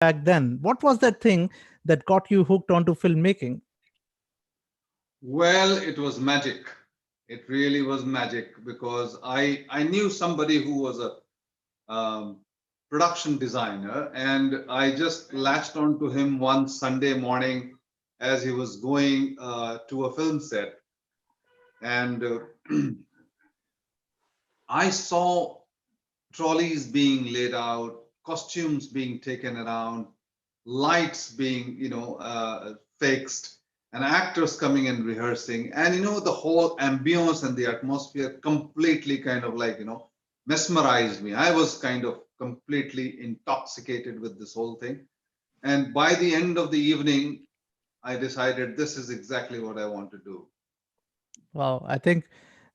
back then. What was that thing that got you hooked onto filmmaking? Well, it was magic. It really was magic because I knew somebody who was a production designer, and I just latched on to him one Sunday morning as he was going to a film set, and I saw trolleys being laid out, costumes being taken around, lights being, fixed, and actors coming and rehearsing. And, the whole ambience and the atmosphere completely kind of like, mesmerized me. I was kind of completely intoxicated with this whole thing. And by the end of the evening, I decided this is exactly what I want to do. Wow, I think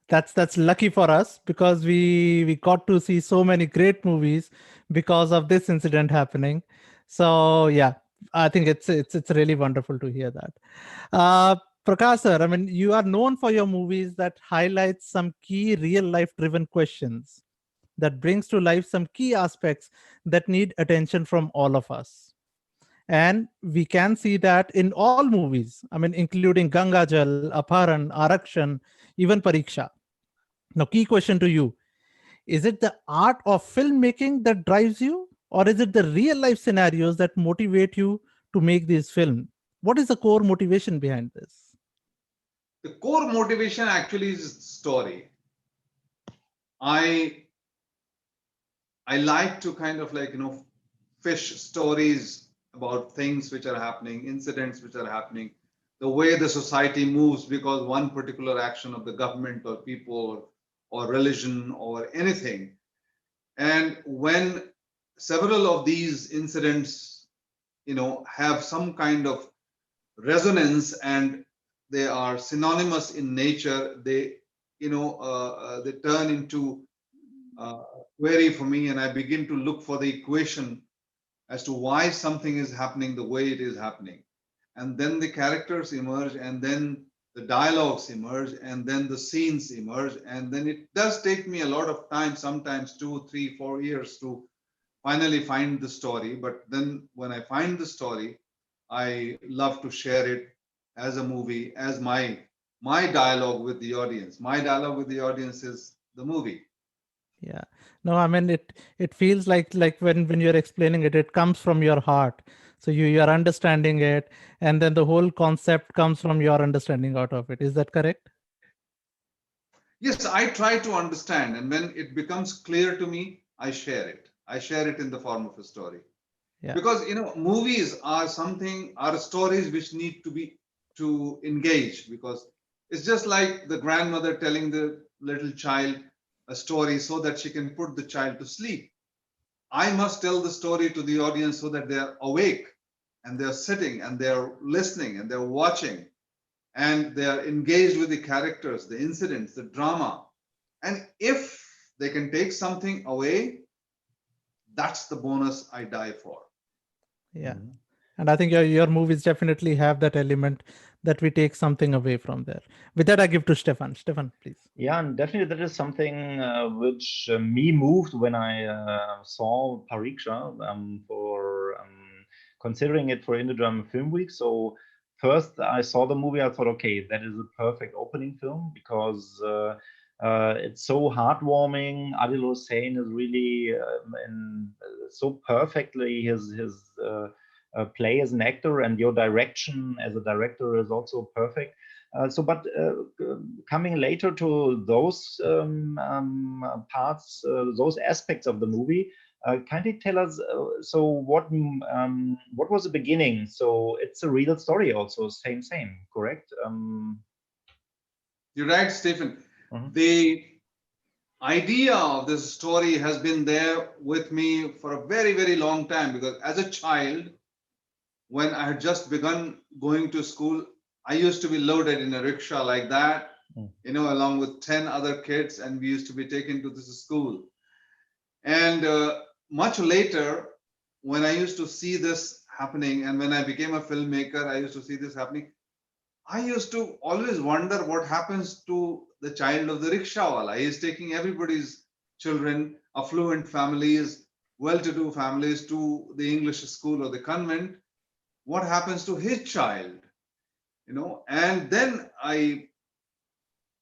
that's lucky for us because we got to see so many great movies because of this incident happening. So yeah, I think it's really wonderful to hear that. Uh, Prakash sir, I mean, you are known for your movies that highlight some key real life driven questions that brings to life some key aspects that need attention from all of us. And we can see that in all movies, I mean, including Gangajal, Apharan, Arakshan, even Pariksha. Now, key question to you: is it the art of filmmaking that drives you, or is it the real life scenarios that motivate you to make these films? What is the core motivation behind this? The core motivation actually is story. I I like to kind of like, fish stories about things which are happening, incidents which are happening, the way the society moves because one particular action of the government or people or religion or anything. And when several of these incidents, have some kind of resonance and they are synonymous in nature, they turn into query for me, and I begin to look for the equation as to why something is happening the way it is happening. And then the characters emerge, and then the dialogues emerge, and then the scenes emerge. And then it does take me a lot of time, sometimes 2, 3, 4 years to finally find the story. But then when I find the story, I love to share it as a movie, as my dialogue with the audience. My dialogue with the audience is the movie. Yeah. No, I mean it feels like when you're explaining it, it comes from your heart. So you're understanding it, and then the whole concept comes from your understanding out of it. Is that correct? Yes, I try to understand, and when it becomes clear to me, I share it. I share it in the form of a story. Yeah. Because movies are stories which need to be to engage, because it's just like the grandmother telling the little child a story so that she can put the child to sleep. I must tell the story to the audience so that they are awake and they're sitting and they're listening and they're watching and they are engaged with the characters, the incidents, the drama. And if they can take something away, that's the bonus I die for. Yeah. And I think your movies definitely have that element that we take something away from there. With that, I give to Stefan. Stefan, please. Yeah, and definitely that is something which me moved when I saw Pariksha for considering it for IndoGerman Film Week. So first I saw the movie, I thought, okay, that is a perfect opening film because it's so heartwarming. Adil Hussain is really so perfectly his play as an actor, and your direction as a director is also perfect. But coming later to those parts, those aspects of the movie, can you tell us? What was the beginning? So it's a real story, also same, correct? You're right, Stephen. The idea of this story has been there with me for a very, very long time, because as a child, when I had just begun going to school, I used to be loaded in a rickshaw like that, along with 10 other kids, and we used to be taken to this school. And much later, when I used to see this happening, and when I became a filmmaker, I used to see this happening, I used to always wonder what happens to the child of the rickshawala. He is taking everybody's children, affluent families, well-to-do families to the English school or the convent, what happens to his child? And then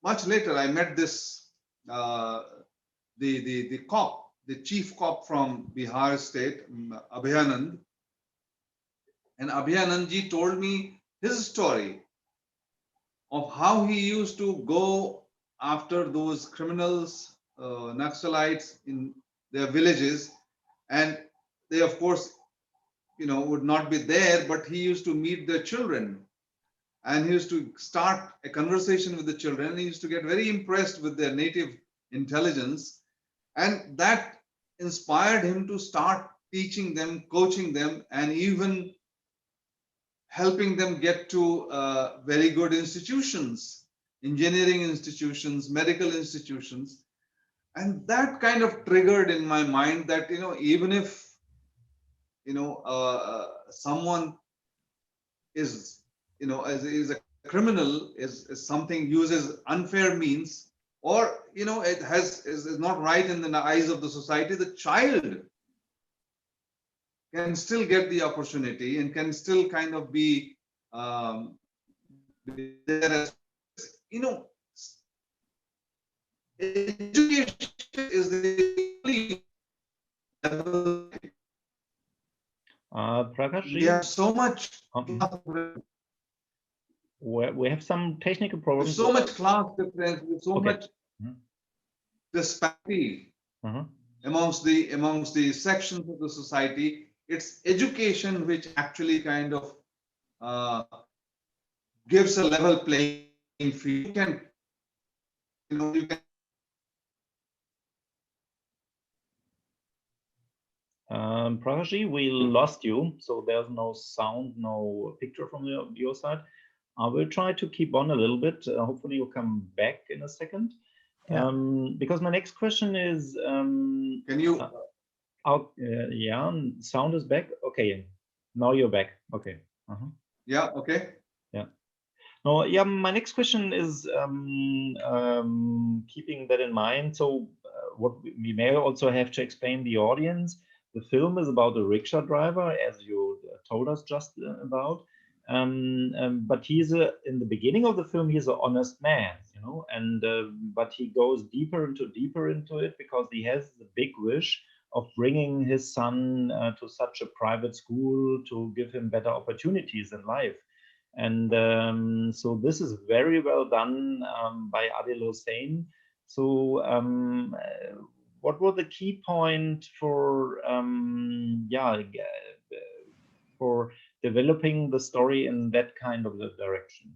much later, I met this, the cop, the chief cop from Bihar state, Abhayanand. And Abhayanandji told me his story of how he used to go after those criminals, Naxalites in their villages. And they, of course, would not be there, but he used to meet their children. And he used to start a conversation with the children. He used to get very impressed with their native intelligence. And that inspired him to start teaching them, coaching them, and even helping them get to very good institutions, engineering institutions, medical institutions. And that kind of triggered in my mind that, even if, someone is, is a criminal, is something, uses unfair means, or, it is not right in the eyes of the society, the child can still get the opportunity and can still kind of be there as, education is the only level. Prakash, We have so much, we have some technical problems. so much class difference, so much disparity amongst the sections of the society. It's education which actually kind of gives a level playing field. You can Prakash, we lost you, so there's no sound, no picture from your side. I will try to keep on a little bit. Hopefully you'll come back in a second. Yeah. Because my next question is, can you yeah, sound is back. Okay, now you're back. Okay. Yeah, okay. Yeah. No, yeah, my next question is keeping that in mind. So what we may also have to explain the audience. The film is about a rickshaw driver, as you told us just about. But he's in the beginning of the film, he's an honest man, and but he goes deeper into it because he has the big wish of bringing his son to such a private school to give him better opportunities in life. And so this is very well done by Adil Hussain. So what was the key point for for developing the story in that kind of the direction?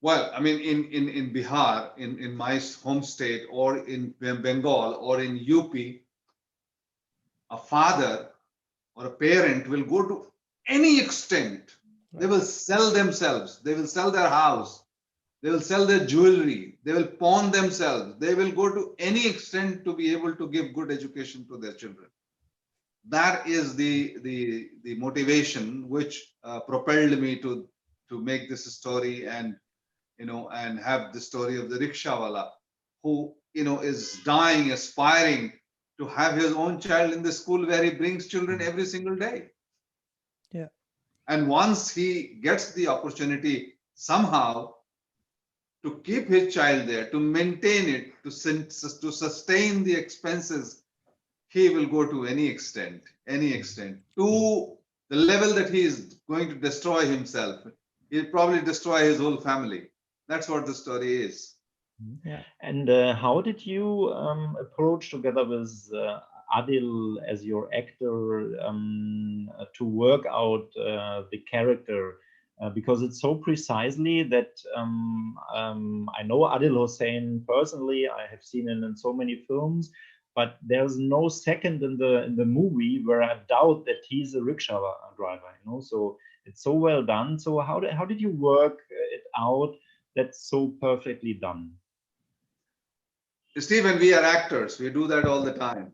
Well, I mean, in Bihar, in my home state, or in Bengal, or in UP, a father or a parent will go to any extent. They will sell themselves. They will sell their house. They will sell their jewelry. They will pawn themselves. They will go to any extent to be able to give good education to their children. That is the motivation which propelled me to make this story, and and have the story of the rickshawala who is dying, aspiring to have his own child in the school where he brings children every single day. Yeah. And once he gets the opportunity somehow to keep his child there, to maintain it, to sustain the expenses, he will go to any extent, to the level that he is going to destroy himself. He'll probably destroy his whole family. That's what the story is. Yeah. And how did you approach together with Adil as your actor to work out the character? Because it's so precisely that I know Adil Hussain personally. I have seen him in so many films, but there's no second in the movie where I doubt that he's a rickshaw driver. So it's so well done. So how did you work it out? That's so perfectly done. Stephen, we are actors. We do that all the time.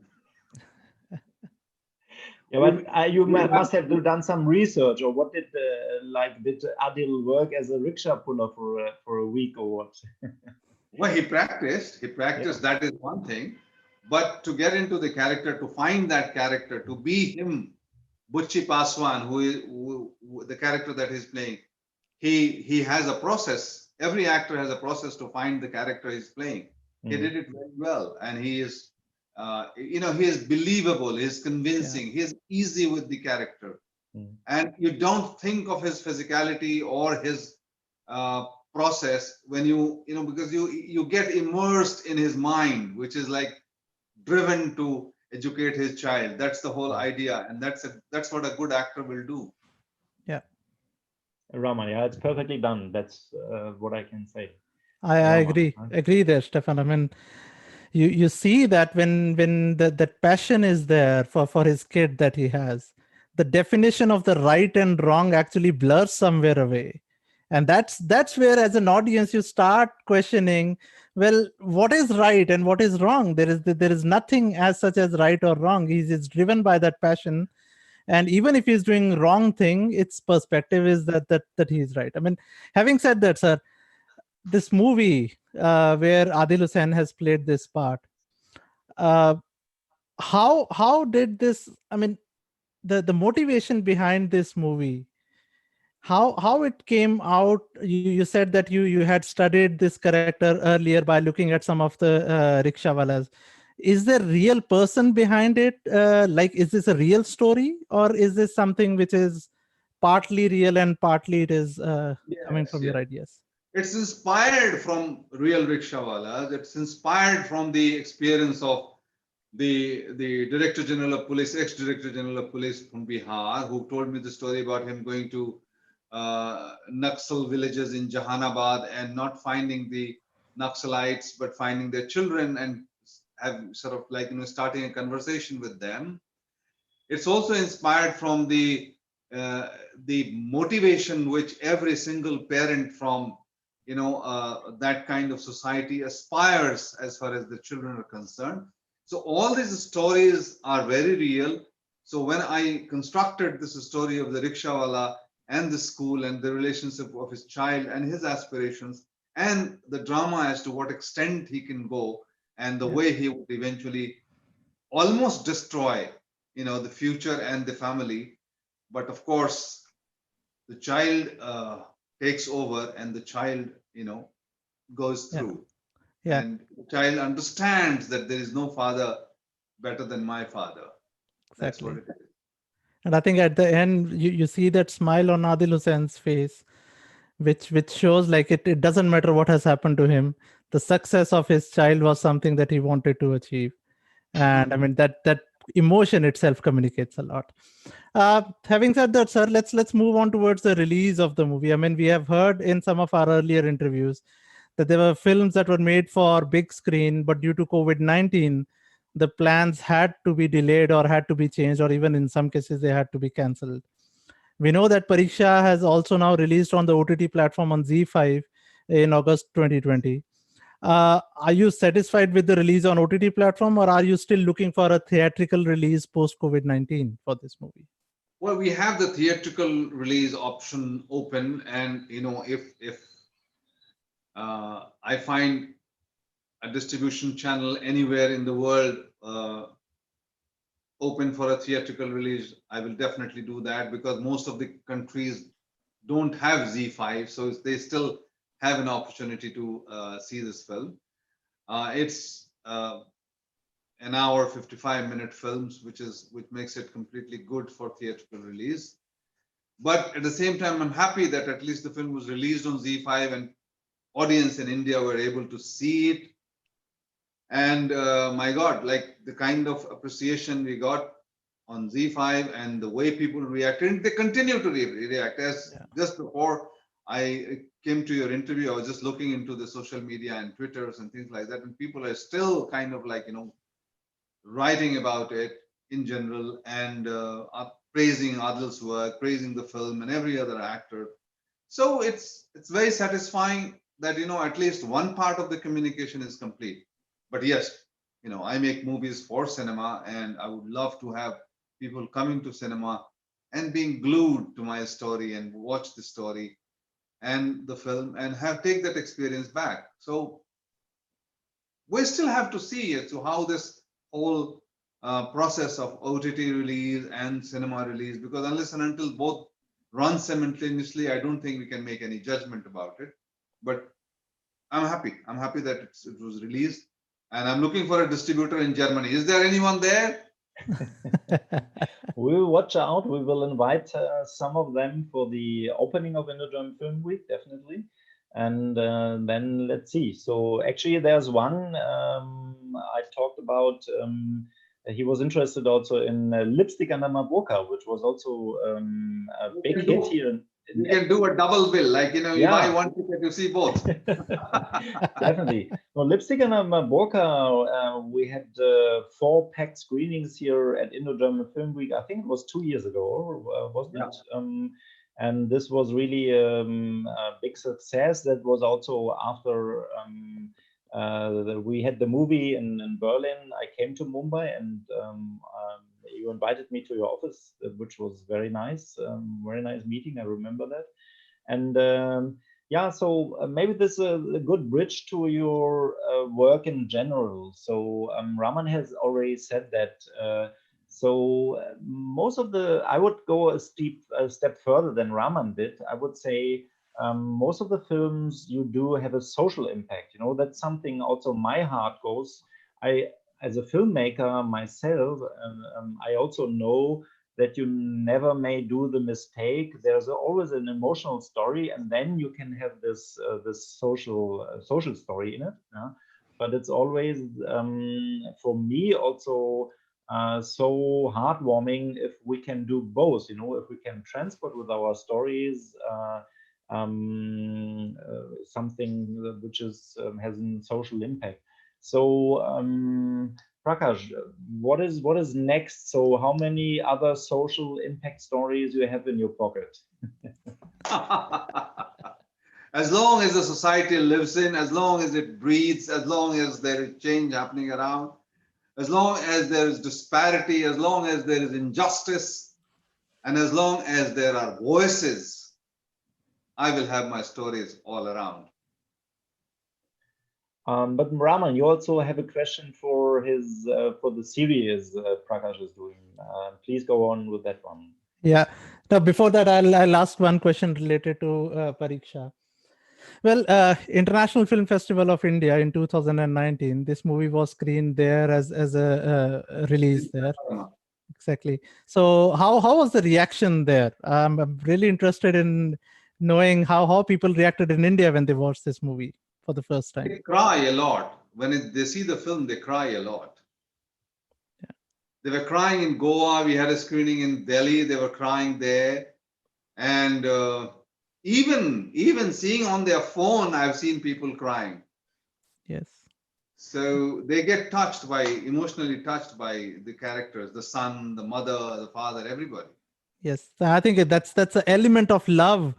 Yeah, but you must have done some research, or what did Adil work as a rickshaw puller for a week or what? Well, he practiced. Yeah. That is one thing. But to get into the character, to find that character, to be him, Bucci Paswan, the character that he's playing, he has a process. Every actor has a process to find the character he's playing. He did it very well, and he is, he is believable. He is convincing. He is easy with the character, and you don't think of his physicality or his process when because you get immersed in his mind, which is like driven to educate his child. That's the whole idea, and that's what a good actor will do. Yeah, Rama, yeah, it's perfectly done. That's what I can say. I agree there, Stefan. I mean, you see that when that passion is there for his kid that he has, the definition of the right and wrong actually blurs somewhere away. And that's where, as an audience, you start questioning, well, what is right and what is wrong? There is nothing as such as right or wrong. He's driven by that passion, and even if he's doing wrong thing, its perspective is that he's right. I mean, having said that, sir, this movie where Adil Hussain has played this part, uh, how did this? I mean, the motivation behind this movie, how it came out. You said that you had studied this character earlier by looking at some of the rickshawalas. Is there real person behind it? Like, is this a real story, or is this something which is partly real and partly it is coming from your ideas? It's inspired from real rickshawalas. It's inspired from the experience of the Director General of Police, ex-Director General of Police from Bihar, who told me the story about him going to Naxal villages in Jahanabad and not finding the Naxalites, but finding their children and have sort of like, starting a conversation with them. It's also inspired from the motivation which every single parent from that kind of society aspires as far as the children are concerned. So all these stories are very real. So when I constructed this story of the rickshawala and the school and the relationship of his child and his aspirations and the drama as to what extent he can go and the way he would eventually almost destroy, the future and the family. But of course, the child takes over and the child, goes through. Yeah. And the child understands that there is no father better than my father. That's what it is. And I think at the end, you see that smile on Adil Hussein's face, which shows like it doesn't matter what has happened to him. The success of his child was something that he wanted to achieve. And I mean, that emotion itself communicates a lot. Having said that, sir, let's move on towards the release of the movie. I mean, we have heard in some of our earlier interviews that there were films that were made for big screen, but due to COVID-19, the plans had to be delayed or had to be changed, or even in some cases, they had to be cancelled. We know that Pariksha has also now released on the OTT platform on Z5 in August 2020. Are you satisfied with the release on OTT platform, or are you still looking for a theatrical release post COVID-19 for this movie? Well, we have the theatrical release option open, and if I find a distribution channel anywhere in the world open for a theatrical release, I will definitely do that, because most of the countries don't have Z5, so they still have an opportunity to see this film. It's an hour 55-minute films, which makes it completely good for theatrical release. But at the same time, I'm happy that at least the film was released on Z5 and audience in India were able to see it. And my God, like the kind of appreciation we got on Z5 and the way people reacted, and they continue to react. Just before I came to your interview, I was just looking into the social media and Twitters and things like that, and people are still kind of like, writing about it in general and praising Adil's work, praising the film and every other actor. So it's very satisfying that, at least one part of the communication is complete. But yes, I make movies for cinema, and I would love to have people coming to cinema and being glued to my story and watch the story and the film and take that experience back. So we still have to see as to how this whole process of OTT release and cinema release, because unless and until both run simultaneously, I don't think we can make any judgment about it. But I'm happy. I'm happy that it was released, and I'm looking for a distributor in Germany. Is there anyone there? We will watch out. We will invite some of them for the opening of IndoGerman Film Week, definitely. And then let's see. So actually, there's one I talked about. He was interested also in Lipstick Under My Burqa, which was also a big hit here. You can do a double bill, like, you buy one ticket, you see both. Definitely. No, Lipstick Under My Burqa, we had 4 packed screenings here at IndoGerman Film Week. I think it was 2 years ago, wasn't it? And this was really a big success. That was also after we had the movie in Berlin. I came to Mumbai, and you invited me to your office, which was very nice meeting. I remember that. And so maybe this is a good bridge to your work in general. So Raman has already said that. So most of I would go a step further than Raman did. I would say most of the films you do have a social impact. That's something also my heart goes. As a filmmaker myself, I also know that you never may do the mistake. There's always an emotional story, and then you can have this social story in it. But it's always for me also so heartwarming if we can do both. If we can transport with our stories something which has a social impact. So Prakash, what is next? So how many other social impact stories you have in your pocket? As long as the society lives in, as long as it breathes, as long as there is change happening around, as long as there is disparity, as long as there is injustice, and as long as there are voices, I will have my stories all around. But Raman, you also have a question for the series Prakash is doing. Please go on with that one. Yeah. Now, before that, I'll ask one question related to Pariksha. Well, International Film Festival of India in 2019, this movie was screened there as a release there. Exactly. So how was the reaction there? I'm really interested in knowing how people reacted in India when they watched this movie for the first time. They cry a lot. When they see the film, they cry a lot. Yeah. They were crying in Goa. We had a screening in Delhi. They were crying there. And even seeing on their phone, I've seen people crying. Yes. So they get emotionally touched by the characters, the son, the mother, the father, everybody. Yes, I think that's an element of love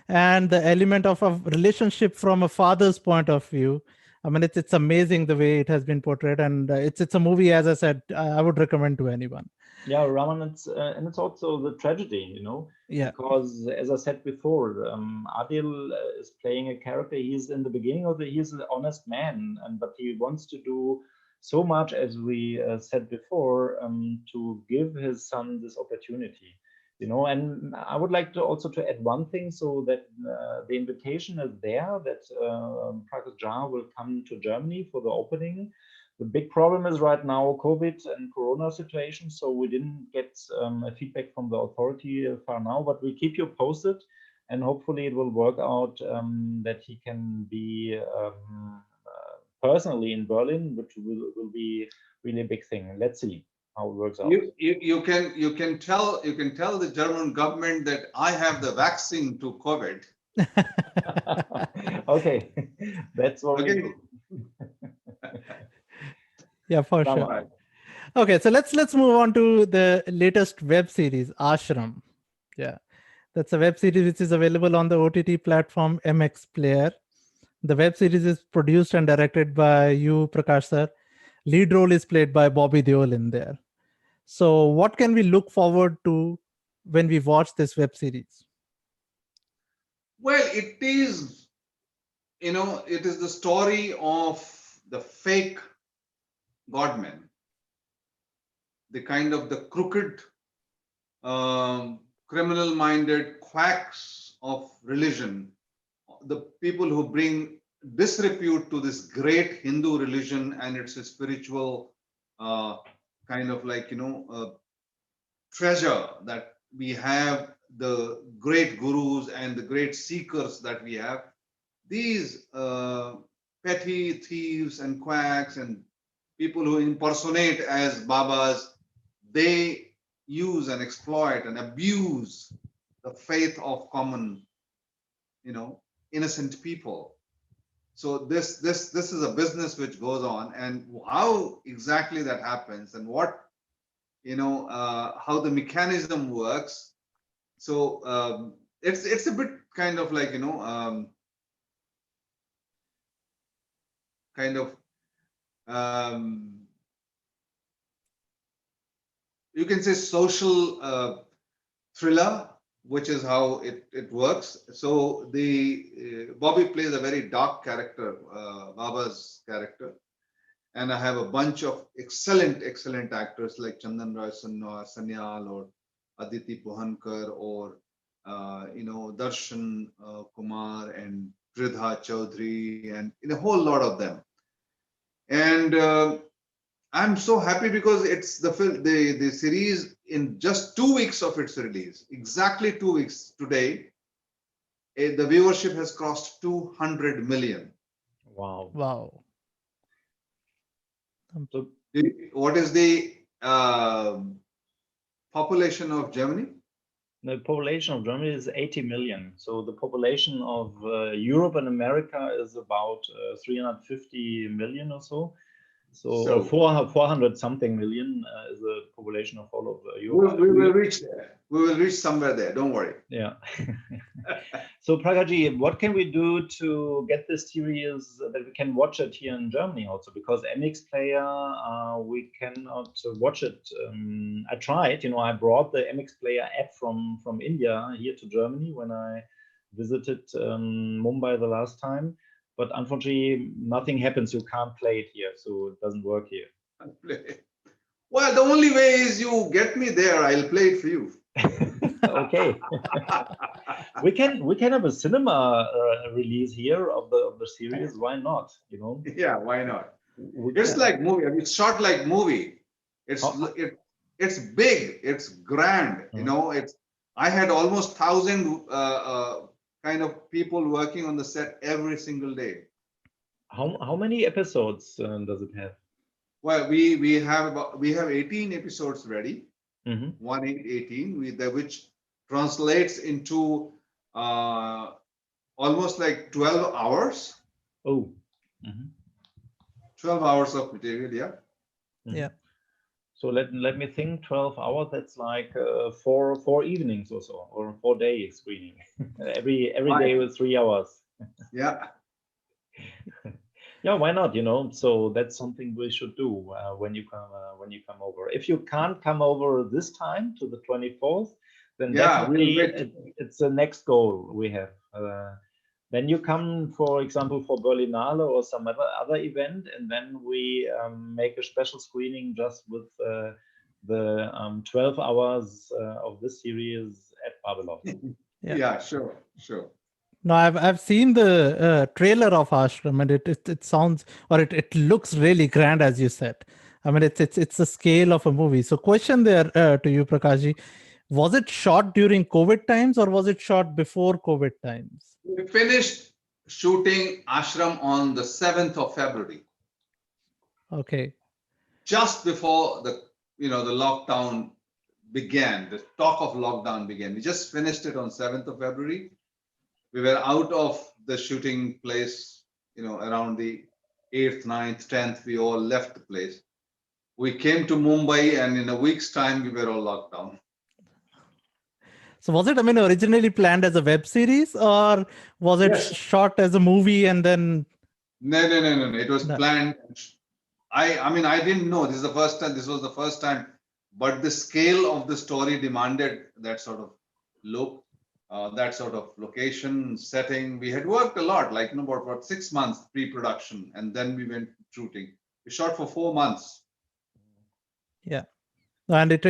and the element of a relationship from a father's point of view. I mean, it's amazing the way it has been portrayed, and it's a movie, as I said, I would recommend to anyone. Yeah, Raman, it's also the tragedy, Yeah. Because as I said before, Adil is playing a character. He's in the beginning he's an honest man, but he wants to do so much, as we said before, to give his son this opportunity. And I would like to add one thing, so that the invitation is there, that Prakash Jha will come to Germany for the opening. The big problem is right now COVID and Corona situation, so we didn't get a feedback from the authority far now, but we keep you posted, and hopefully it will work out that he can be personally in Berlin, which will be really a big thing. Let's see how it works out. You can tell the German government that I have the vaccine to COVID. Okay, that's what we do. Yeah, for sure. Okay, so let's move on to the latest web series, Ashram. Yeah, that's a web series which is available on the OTT platform MX Player. The web series is produced and directed by you, Prakash sir. Lead role is played by Bobby Deol in there. So what can we look forward to when we watch this web series? Well, it is the story of the fake godmen the kind of the crooked, criminal-minded quacks of religion, the people who bring disrepute to this great Hindu religion and its spiritual kind of like, treasure that we have, the great gurus and the great seekers that we have. These petty thieves and quacks and people who impersonate as Babas, they use and exploit and abuse the faith of common, innocent people. So this is a business which goes on, and how exactly that happens and what, how the mechanism works. So it's a bit kind of like, you can say social thriller, which is how it works. So the Bobby plays a very dark character, Baba's character, and I have a bunch of excellent actors like Chandan Roy Sanyal or Aditi Pohankar or Darshan Kumar and Pridha Chaudhary and a whole lot of them. And I'm so happy because it's the series, in just 2 weeks of its release, exactly 2 weeks today, the viewership has crossed 200 million. Wow. So, what is the population of Germany? the population of Germany is 80 million. So the population of Europe and America is about 350 million or so. So 400 something million is the population of all of Europe. We will reach there. We will reach somewhere there. Don't worry. Yeah. So Prakash Ji, what can we do to get this series that we can watch it here in Germany also? Because MX Player, we cannot watch it. I tried, I brought the MX Player app from India here to Germany when I visited Mumbai the last time. But unfortunately, nothing happens. You can't play it here, so it doesn't work here. Well, the only way is you get me there. I'll play it for you. Okay. we can have a cinema release here of the series. Why not? Yeah, why not? It's like movie. It's shot like movie. It's big. It's grand. It's. I had almost 1,000 kind of people working on the set every single day. How many episodes does it have? Well, we have 18 episodes ready. 18, which translates into almost like 12 hours. Oh. 12 hours of material, yeah. Yeah. So let me think. 12 hours. That's like 4 evenings or so, or 4-day screening. every day with 3 hours. Yeah. Yeah, why not? So that's something we should do when you come over. If you can't come over this time to the 24th, then definitely it's the next goal we have. Then you come, for example, for Berlinale or some other event, and then we make a special screening just with the 12 hours of this series at Babylon. Yeah, sure. No, I've seen the trailer of Ashram, and it sounds, or it looks really grand, as you said. I mean, it's the scale of a movie. So, question there to you, Prakashji, was it shot during COVID times or was it shot before COVID times? We finished shooting Ashram on the 7th of February. Okay. Just before the lockdown began, the talk of lockdown began. We just finished it on 7th of February. We were out of the shooting place, around the 8th, 9th, 10th. We all left the place. We came to Mumbai, and in a week's time, we were all locked down. So was it, originally planned as a web series, or was it shot as a movie and then? No. It was planned. I didn't know. This was the first time, but the scale of the story demanded that sort of look, that sort of location, setting. We had worked a lot, like about 6 months pre-production, and then we went shooting. We shot for 4 months. Yeah. and it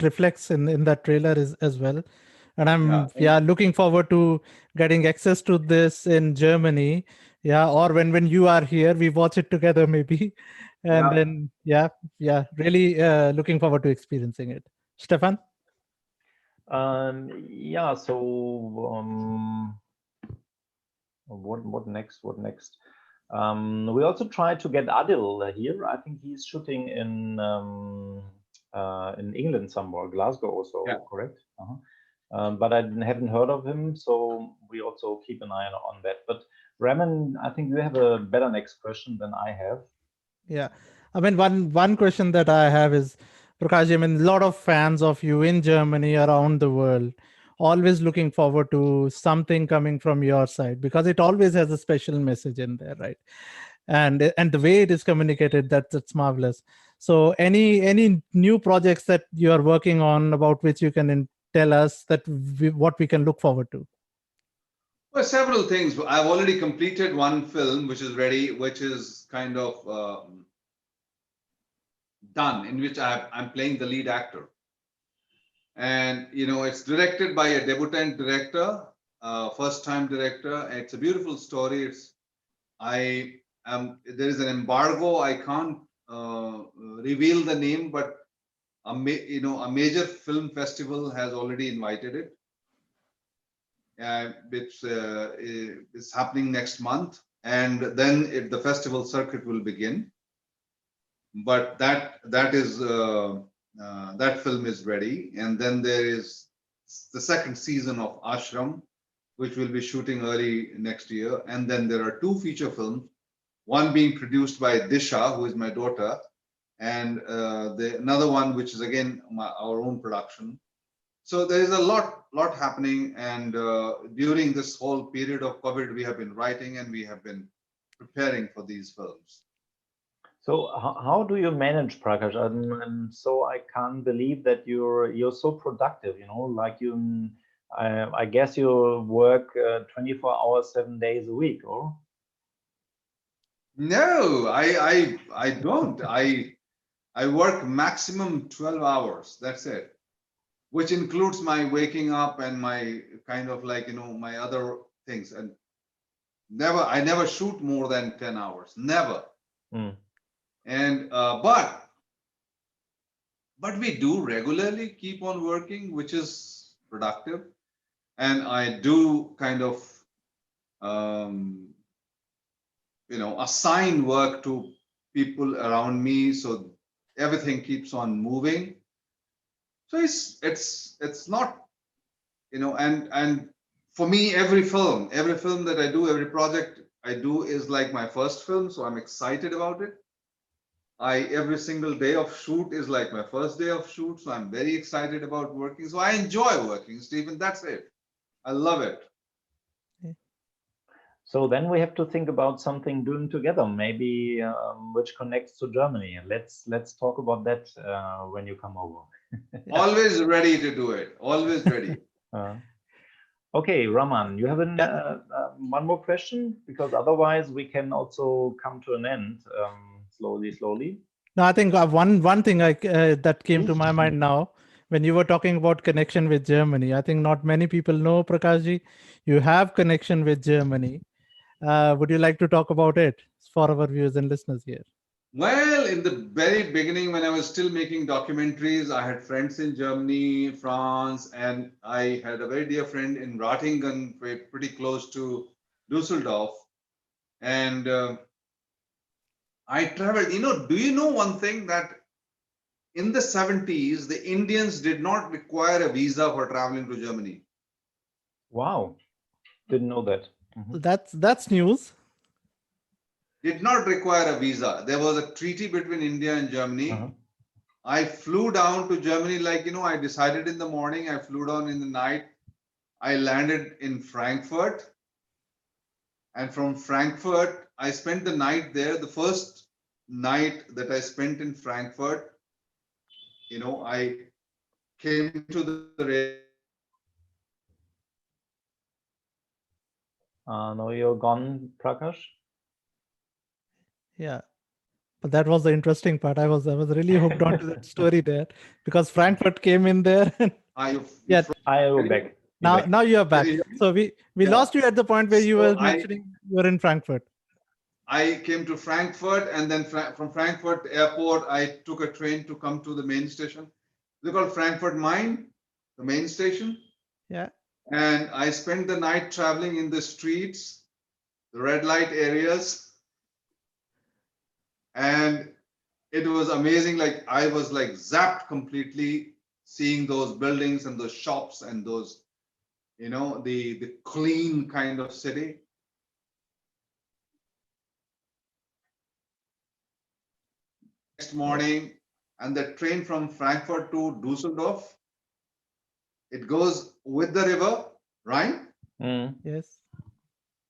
reflects in that trailer as well. And I'm Yeah. looking forward to getting access to this in Germany. Yeah, or when you are here, we watch it together maybe, and Yeah. then really looking forward to experiencing it. Stefan? Yeah. So what next? What next? We also tried to get Adil here. I think he's shooting in England somewhere, Glasgow also, Yeah. correct? But I haven't heard of him, so we also keep an eye on that. But Raman, I think you have a better next question than I have. Yeah. I mean, one question that I have is, Prakash, I mean, a lot of fans of you in Germany, around the world, always looking forward to something coming from your side because it always has a special message in there, right? And the way it is communicated, that's marvelous. So any new projects that you are working on about which you can tell us that what we can look forward to? Well, several things. I've already completed one film which is ready, which is kind of done, in which I'm playing the lead actor. And it's directed by a debutant director, first-time director. It's a beautiful story. There is an embargo. I can't reveal the name, but a major film festival has already invited it. It's happening next month, and then the festival circuit will begin. But that film is ready, and then there is the second season of Ashram, which will be shooting early next year, and then there are two feature films, one being produced by Disha, who is my daughter, and another one which is again our own production. So there is a lot happening, and during this whole period of COVID, we have been writing and we have been preparing for these films. So how do you manage, Prakash? So I can't believe that you're so productive. Like I guess you work 24 hours, 7 days a week, or? No, I don't. I work maximum 12 hours. That's it, which includes my waking up and my kind of like my other things. And I never shoot more than 10 hours. Never. Mm. And but we do regularly keep on working, which is productive. And I do kind of assign work to people around me, so everything keeps on moving. So it's not, and for me, every film that I do, every project I do is like my first film, so I'm excited about it. Every single day of shoot is like my first day of shoot, so I'm very excited about working. So I enjoy working, Stephen. That's it. I love it. So then we have to think about something doing together, maybe which connects to Germany. Let's talk about that when you come over. Always ready to do it. Always ready. Okay, Raman, you have one more question, because otherwise we can also come to an end slowly. No, I think one thing that came to my mind now when you were talking about connection with Germany. I think not many people know, Prakashji, you have connection with Germany. Would you like to talk about it for our viewers and listeners here? Well, in the very beginning, when I was still making documentaries, I had friends in Germany, France, and I had a very dear friend in Ratingen, pretty close to Dusseldorf. And I traveled. Do you know one thing, that in the 70s, the Indians did not require a visa for traveling to Germany? Wow, didn't know that. Mm-hmm. That's news. Did not require a visa. There was a treaty between India and Germany. I flew down to Germany, I decided in the morning, I flew down in the night. I landed in Frankfurt. And from Frankfurt, I spent the night there. The first night that I spent in Frankfurt, I came to the No, you're gone, Prakash. Yeah. But that was the interesting part. I was really hooked onto that story there because Frankfurt came in there. Yeah. I am back. Now you are back. So we lost you at the point where you were mentioning you were in Frankfurt. I came to Frankfurt, and then from Frankfurt airport, I took a train to come to the main station. They call Frankfurt Main, the main station. Yeah. And I spent the night traveling in the streets, the red light areas. And it was amazing. Like I was like zapped completely seeing those buildings and those shops and those, you know, the clean kind of city. Next morning, and the train from Frankfurt to Dusseldorf, it goes with the river, right? Yes.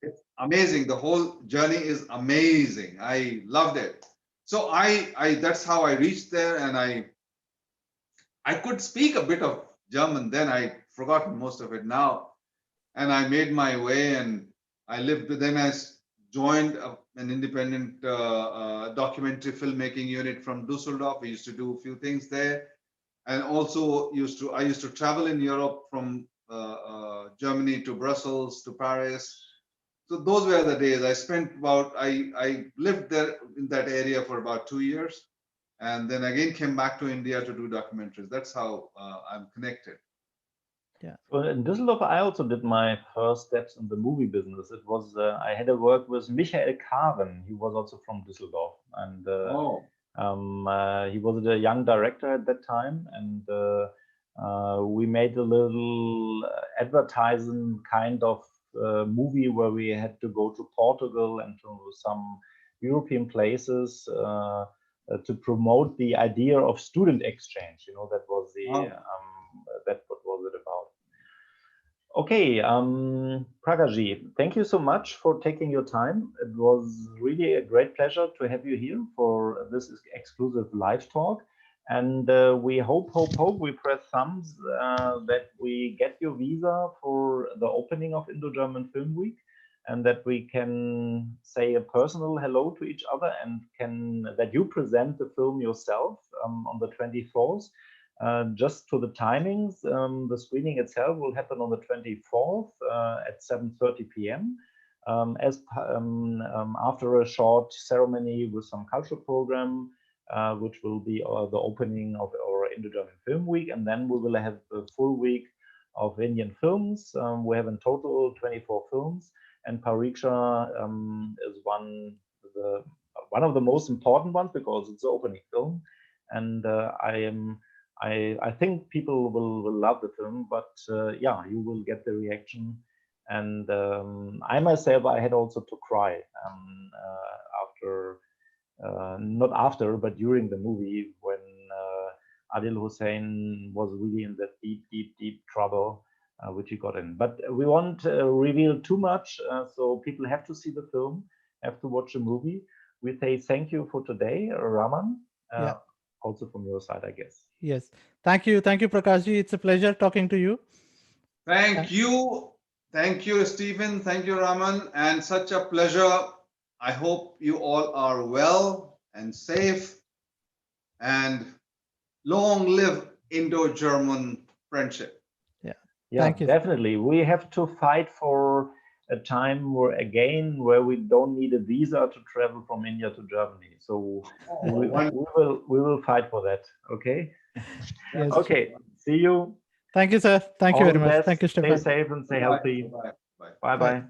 It's amazing. The whole journey is amazing. I loved it. So I that's how I reached there, and I could speak a bit of German then. I forgotten most of it now, and I made my way, and I lived. Then I joined an independent documentary filmmaking unit from Dusseldorf. We used to do a few things there, and also I used to travel in Europe from Germany to Brussels to Paris. So those were the days. I lived there in that area for about 2 years, and then again came back to India to do documentaries. That's how I'm connected. Yeah. Well, in Düsseldorf, I also did my first steps in the movie business. It was I had a work with Michael Karen. He was also from Düsseldorf, and he was a young director at that time, and we made a little advertising kind of movie where we had to go to Portugal and to some European places to promote the idea of student exchange. You know, that was the that what was it about. Okay, Prakash Ji, thank you so much for taking your time. It was really a great pleasure to have you here for this exclusive live talk. And we hope we press thumbs that we get your visa for the opening of Indo-German Film Week, and that we can say a personal hello to each other, and that you present the film yourself on the 24th. Just to the timings, the screening itself will happen on the 24th at 7:30 p.m. After a short ceremony with some cultural program, which will be the opening of our Indo-German Film Week, and then we will have a full week of Indian films. We have in total 24 films, and Pariksha is one of the most important ones because it's the opening film, and I think people will love the film, but yeah, you will get the reaction. And I myself, I had also to cry after, not after, but during the movie when Adil Hussein was really in that deep trouble which he got in. But we won't reveal too much, so people have to see the film, have to watch the movie. We say thank you for today, Raman. Yeah. Also from your side, I guess. Yes. Thank you, Prakash Ji. It's a pleasure talking to you. Thank you, Stephen. Thank you, Raman, and such a pleasure. I hope you all are well and safe, and long live Indo-German friendship. Yeah, thank you. Definitely. We have to fight for a time where we don't need a visa to travel from India to Germany. So we will fight for that. Okay. Yes. Okay. See you. Thank you, sir. Thank you very much. Best. Thank you, Stefan. Stay safe and stay healthy. Bye. Bye.